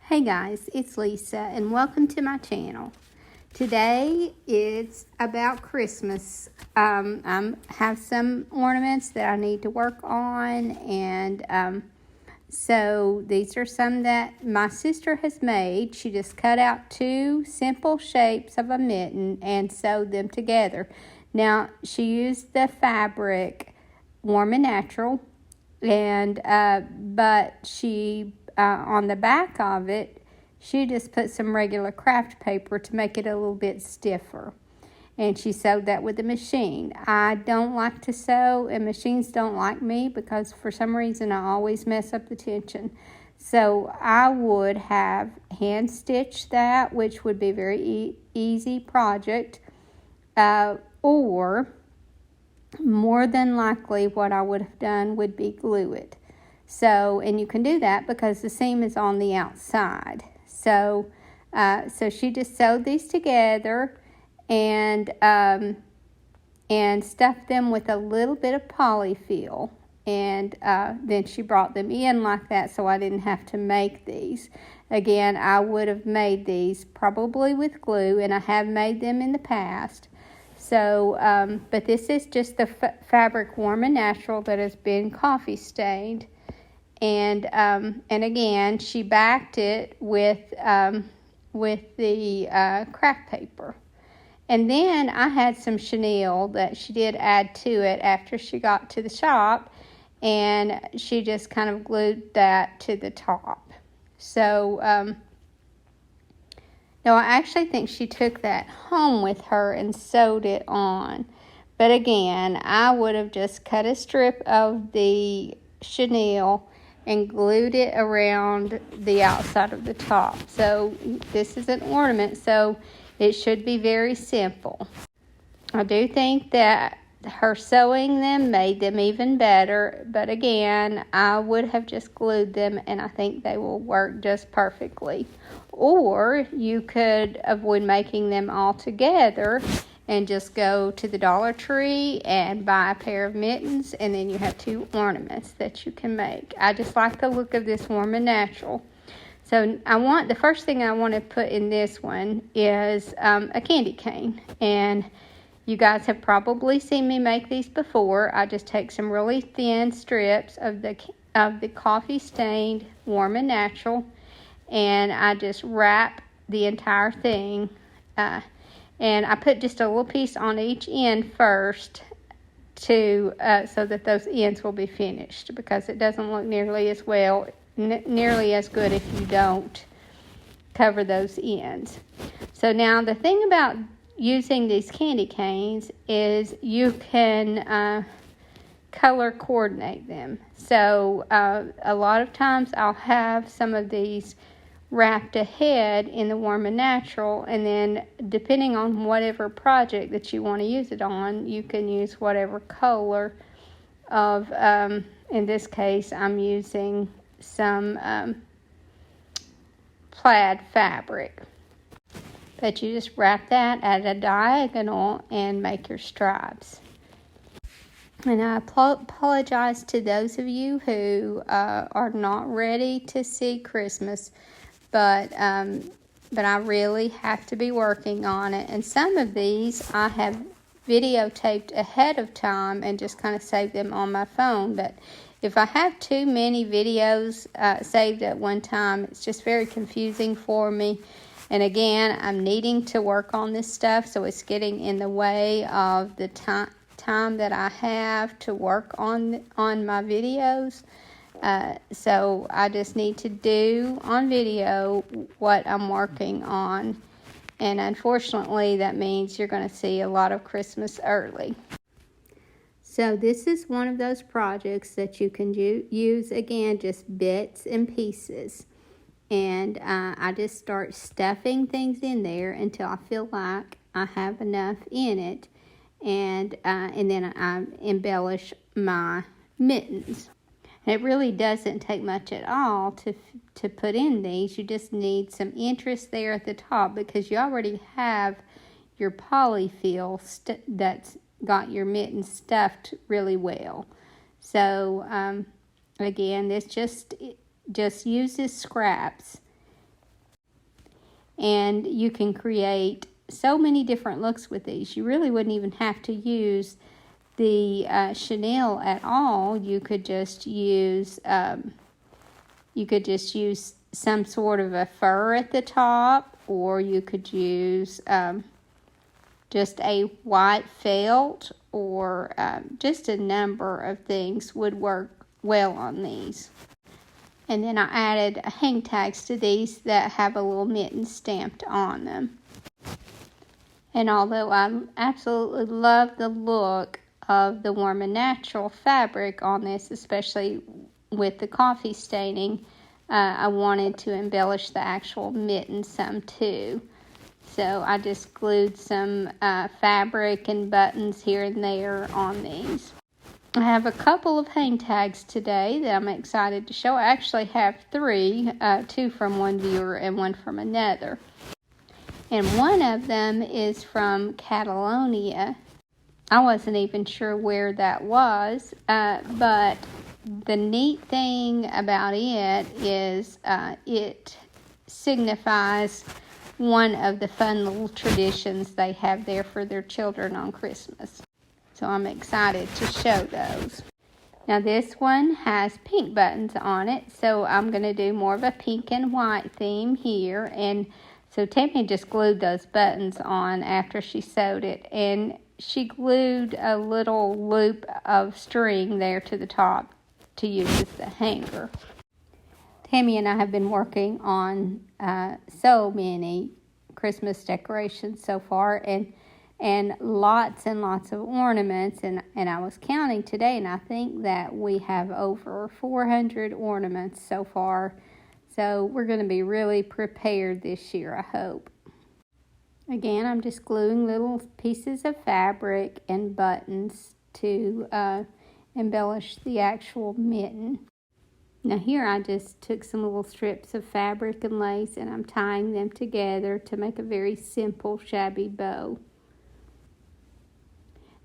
Hey guys, it's Lisa and welcome to my channel. Today it's about Christmas. I have some ornaments that I need to work on, and so these are some that my sister has made. She just cut out two simple shapes of a mitten and sewed them together. Now she used the fabric Warm and Natural, and but she on the back of it, she just put some regular craft paper to make it a little bit stiffer. And she sewed that with a machine. I don't like to sew, and machines don't like me because for some reason I always mess up the tension. So I would have hand stitched that, which would be a very easy project. Or more than likely what I would have done would be glue it. So, and you can do that because the seam is on the outside. So she just sewed these together and stuffed them with a little bit of polyfill. And then she brought them in like that, so I didn't have to make these. Again, I would have made these probably with glue, and I have made them in the past. So, but this is just the fabric Warm and Natural that has been coffee stained. And again, she backed it with the craft paper. And then I had some chenille that she did add to it after she got to the shop, and she just kind of glued that to the top. So, no, I actually think she took that home with her and sewed it on. But again, I would have just cut a strip of the chenille and glued it around the outside of the top. So this is an ornament, so it should be very simple. I do think that her sewing them made them even better, but again, I would have just glued them, and I think they will work just perfectly. Or you could avoid making them all together and just go to the Dollar Tree and buy a pair of mittens, and then you have two ornaments that you can make. I just like the look of this Warm and Natural. So the first thing I want to put in this one is a candy cane. And you guys have probably seen me make these before. I just take some really thin strips of the coffee stained Warm and Natural, and I just wrap the entire thing. And I put just a little piece on each end first so that those ends will be finished, because it doesn't look nearly as good if you don't cover those ends. So now the thing about using these candy canes is you can color coordinate them. So a lot of times I'll have some of these wrapped ahead in the Warm and Natural, and then depending on whatever project that you want to use it on, you can use whatever color of, in this case I'm using some plaid fabric. But you just wrap that at a diagonal and make your stripes. And I apologize to those of you who are not ready to see Christmas, but I really have to be working on it. And some of these I have videotaped ahead of time and just kind of saved them on my phone. But if I have too many videos saved at one time, it's just very confusing for me. And again, I'm needing to work on this stuff, so it's getting in the way of the time that I have to work on my videos. So I just need to do on video what I'm working on. And unfortunately, that means you're going to see a lot of Christmas early. So this is one of those projects that you can use, again, just bits and pieces. And I just start stuffing things in there until I feel like I have enough in it. And then I embellish my mittens. And it really doesn't take much at all to put in these. You just need some interest there at the top, because you already have your polyfill that's got your mitten stuffed really well. So again, this just uses scraps And you can create so many different looks with these. You really wouldn't even have to use the chenille at all. You could just use some sort of a fur at the top, or you could use just a white felt, or just a number of things would work well on these. And then I added hang tags to these that have a little mitten stamped on them. And although I absolutely love the look of the warm and natural fabric on this, especially with the coffee staining, I wanted to embellish the actual mitten some too. So I just glued some fabric and buttons here and there on these. I have a couple of hang tags today that I'm excited to show. I actually have three, two from one viewer and one from another. And one of them is from Catalonia. I wasn't even sure where that was, but the neat thing about it is it signifies one of the fun little traditions they have there for their children on Christmas. So I'm excited to show those. Now this one has pink buttons on it, so I'm going to do more of a pink and white theme here. And so Tammy just glued those buttons on after she sewed it, and she glued a little loop of string there to the top to use as the hanger. Tammy and I have been working on so many Christmas decorations so far, and lots of ornaments, and I was counting today, and I think that we have over 400 ornaments so far. So we're going to be really prepared this year, I hope. Again, I'm just gluing little pieces of fabric and buttons to embellish the actual mitten. Now here I just took some little strips of fabric and lace, and I'm tying them together to make a very simple shabby bow.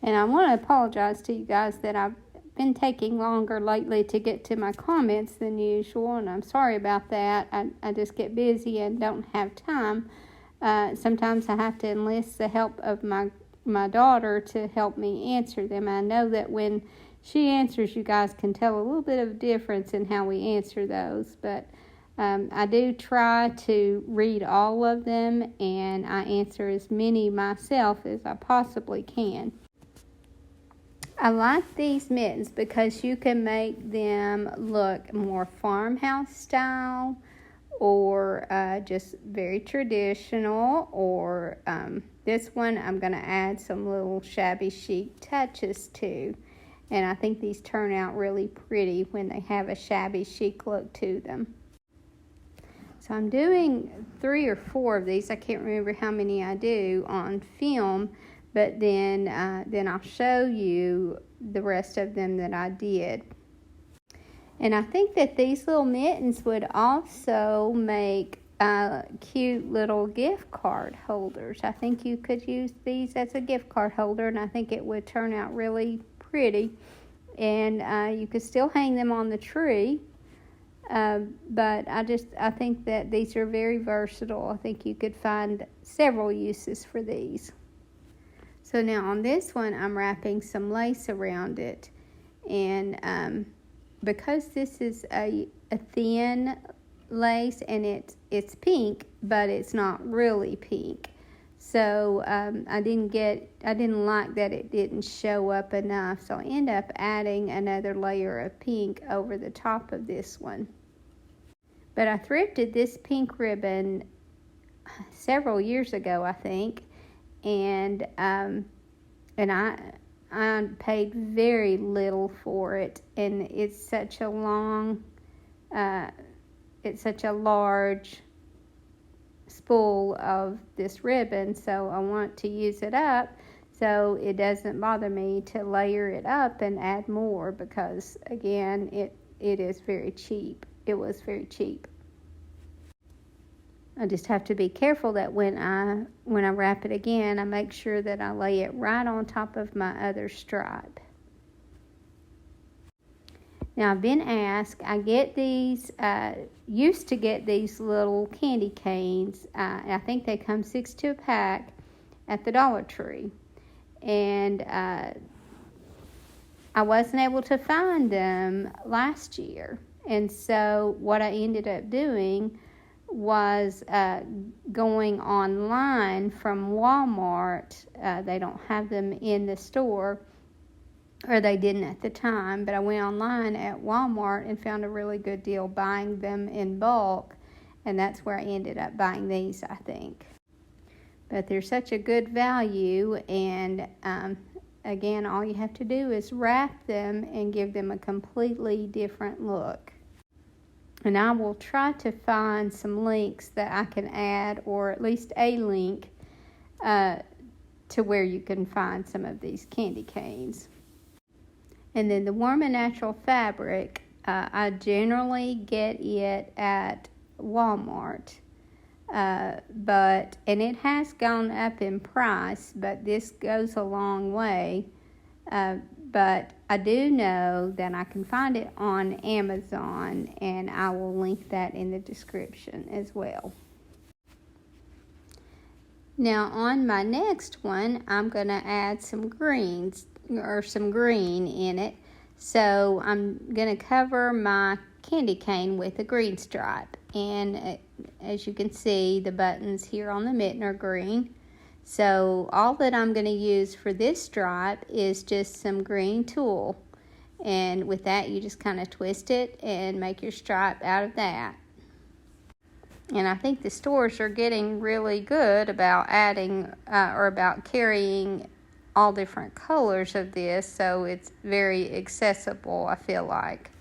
And I want to apologize to you guys that I've been taking longer lately to get to my comments than usual, and I'm sorry about that. I just get busy and don't have time. Sometimes I have to enlist the help of my daughter to help me answer them. I know that when she answers, you guys can tell a little bit of a difference in how we answer those, but I do try to read all of them, and I answer as many myself as I possibly can. I like these mittens because you can make them look more farmhouse style, or just very traditional, or this one I'm going to add some little shabby chic touches to. And I think these turn out really pretty when they have a shabby chic look to them. So I'm doing 3 or 4 of these. I can't remember how many I do on film, but then I'll show you the rest of them that I did. And I think that these little mittens would also make cute little gift card holders. I think you could use these as a gift card holder, and I think it would turn out really pretty. And you could still hang them on the tree, but I think that these are very versatile. I think you could find several uses for these. So now on this one, I'm wrapping some lace around it, and because this is a thin lace, and it's pink, but it's not really pink. So I didn't like that it didn't show up enough. So I end up adding another layer of pink over the top of this one. But I thrifted this pink ribbon several years ago, I think, and I paid very little for it, and it's such a large spool of this ribbon, so I want to use it up so it doesn't bother me to layer it up and add more, because again, it is very cheap. It was very cheap. I just have to be careful that when I wrap it again, I make sure that I lay it right on top of my other stripe. Now, I've been asked, I get these, used to get these little candy canes. I think they come 6 to a pack at the Dollar Tree. And I wasn't able to find them last year. And so what I ended up doing was going online from Walmart. They don't have them in the store, or they didn't at the time, but I went online at Walmart and found a really good deal buying them in bulk, and that's where I ended up buying these, I think. But they're such a good value, and again, all you have to do is wrap them and give them a completely different look. And I will try to find some links that I can add, or at least a link to where you can find some of these candy canes. And then the Warm and Natural fabric, I generally get it at Walmart. And it has gone up in price, but this goes a long way. But I do know that I can find it on Amazon, and I will link that in the description as well. Now on my next one, I'm going to add some greens, or some green in it. So I'm going to cover my candy cane with a green stripe. And as you can see, the buttons here on the mitten are green. So all that I'm going to use for this stripe is just some green tulle. And with that, you just kind of twist it and make your stripe out of that. And I think the stores are getting really good about adding or about carrying all different colors of this, so it's very accessible, I feel like.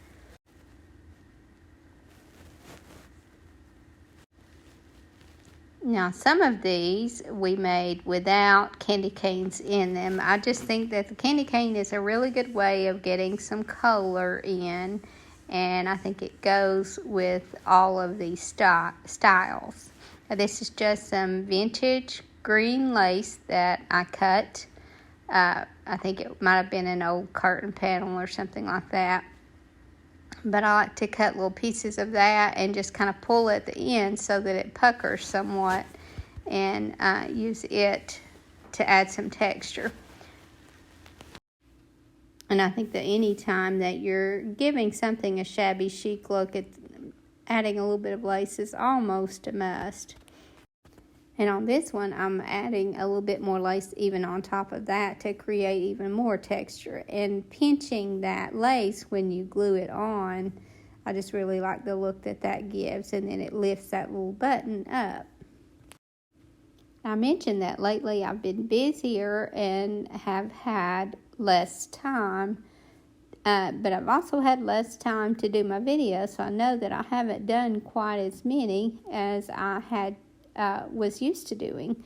Now, some of these we made without candy canes in them. I just think that the candy cane is a really good way of getting some color in, and I think it goes with all of these styles. Now, this is just some vintage green lace that I cut. I think it might have been an old curtain panel or something like that. But I like to cut little pieces of that and just kind of pull at the end so that it puckers somewhat, and use it to add some texture. And I think that any time that you're giving something a shabby chic look, adding a little bit of lace is almost a must. And on this one, I'm adding a little bit more lace even on top of that to create even more texture. And pinching that lace when you glue it on, I just really like the look that gives. And then it lifts that little button up. I mentioned that lately I've been busier and have had less time. But I've also had less time to do my videos, so I know that I haven't done quite as many as I was used to doing.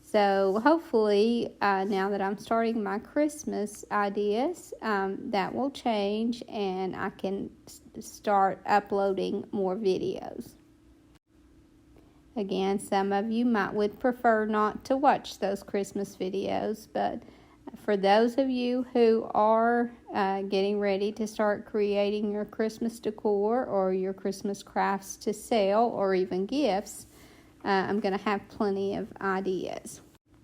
So hopefully now that I'm starting my Christmas ideas, that will change and I can start uploading more videos. Again, some of you would prefer not to watch those Christmas videos, but for those of you who are getting ready to start creating your Christmas decor or your Christmas crafts to sell or even gifts, I'm going to have plenty of ideas.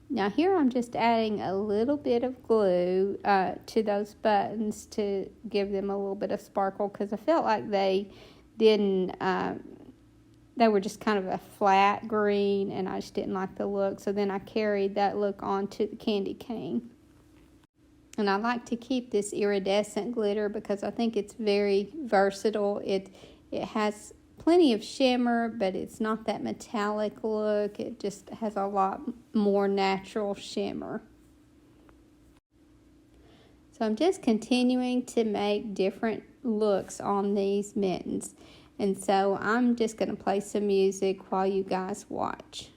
Now here I'm just adding a little bit of glue to those buttons to give them a little bit of sparkle, because I felt like they were just kind of a flat green and I just didn't like the look. So then I carried that look onto the candy cane. And I like to keep this iridescent glitter because I think it's very versatile. It has plenty of shimmer, but it's not that metallic look. It just has a lot more natural shimmer. So I'm just continuing to make different looks on these mittens. And so I'm just going to play some music while you guys watch.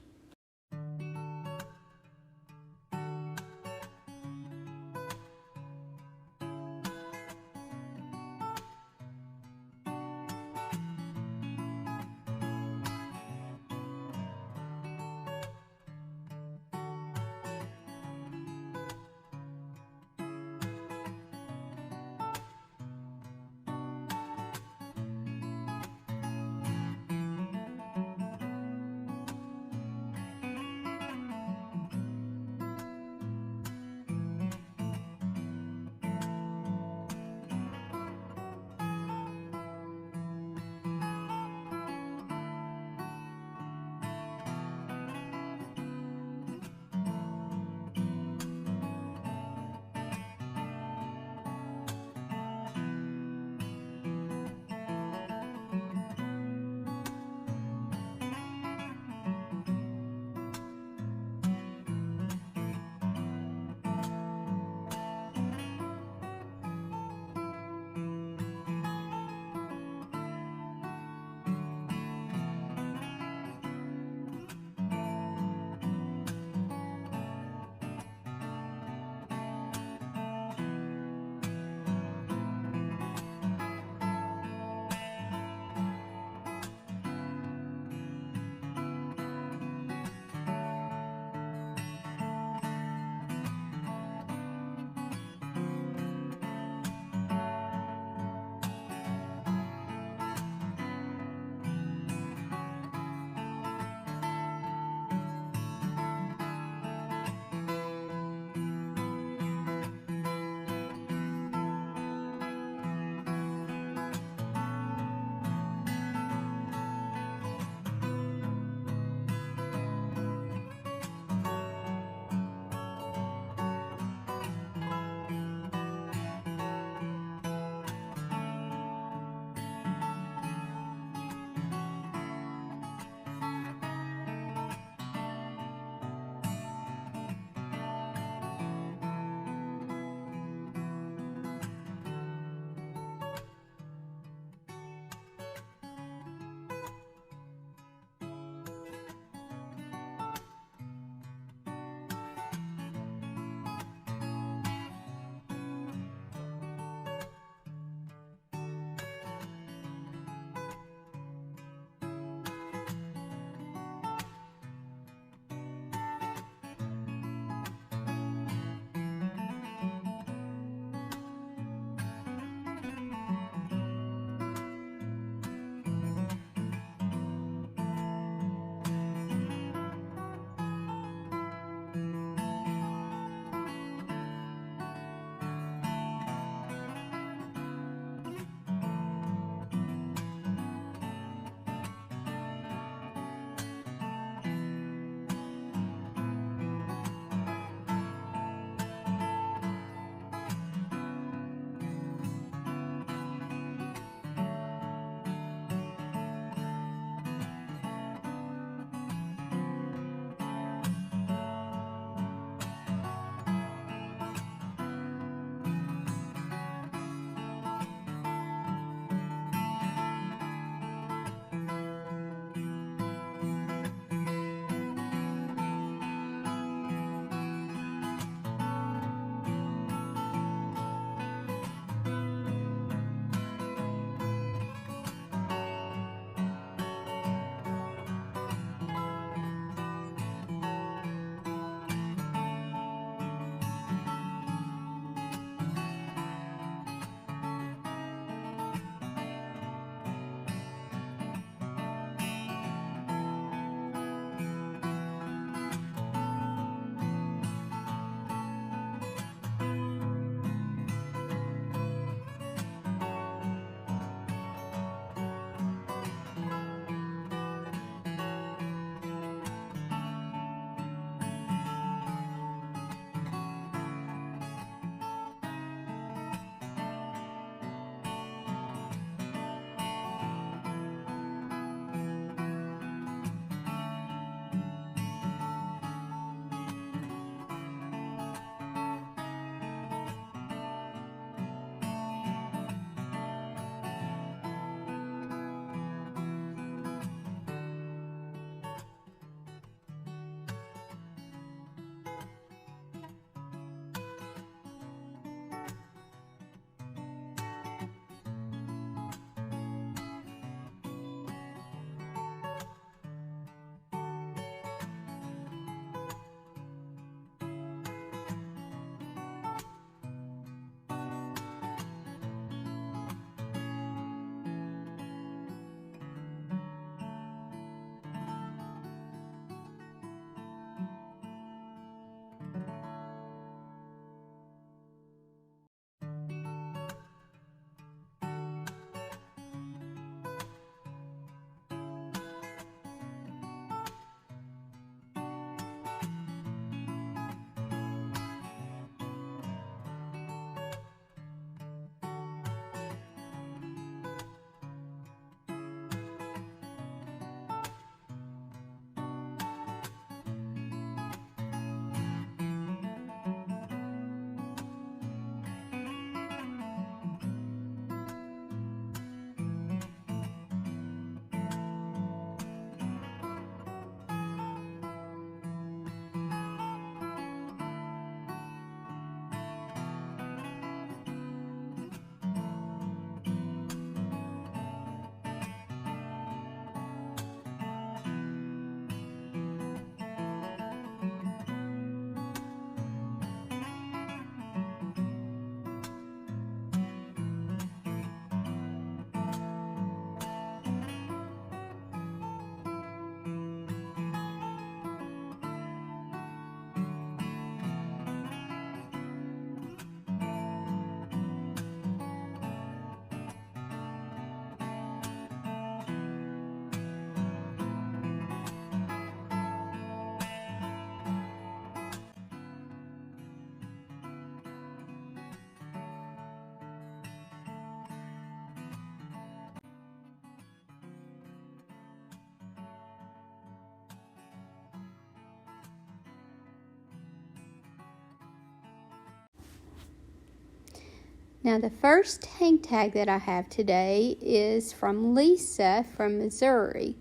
Now the first hang tag that I have today is from Lisa from Missouri.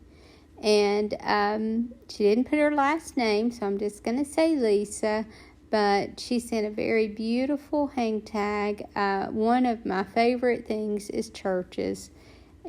And she didn't put her last name, so I'm just going to say Lisa. But she sent a very beautiful hang tag. One of my favorite things is churches.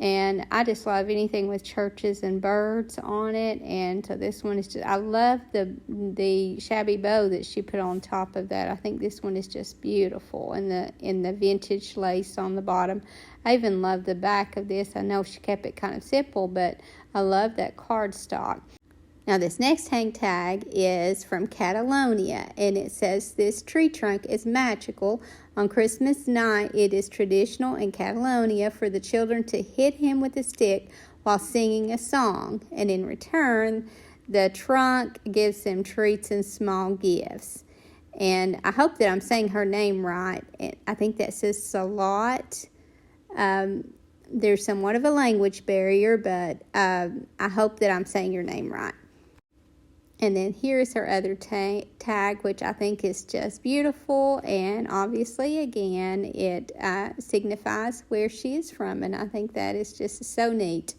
And I just love anything with churches and birds on it. And so this one is just, I love the shabby bow that she put on top of that. I think this one is just beautiful. And the vintage lace on the bottom. I even love the back of this. I know she kept it kind of simple, but I love that cardstock. Now this next hang tag is from Catalonia, and it says, this tree trunk is magical. On Christmas night, it is traditional in Catalonia for the children to hit him with a stick while singing a song, and in return, the trunk gives them treats and small gifts. And I hope that I'm saying her name right. I think that says Salat. There's somewhat of a language barrier, but I hope that I'm saying your name right. And then here's her other tag, which I think is just beautiful. And obviously, again, it signifies where she is from. And I think that is just so neat.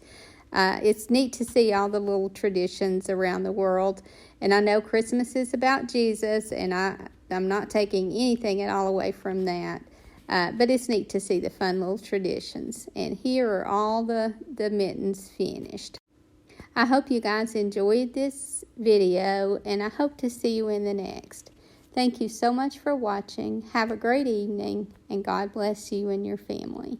It's neat to see all the little traditions around the world. And I know Christmas is about Jesus, and I'm not taking anything at all away from that. But it's neat to see the fun little traditions. And here are all the mittens finished. I hope you guys enjoyed this video, and I hope to see you in the next. Thank you so much for watching. Have a great evening, and God bless you and your family.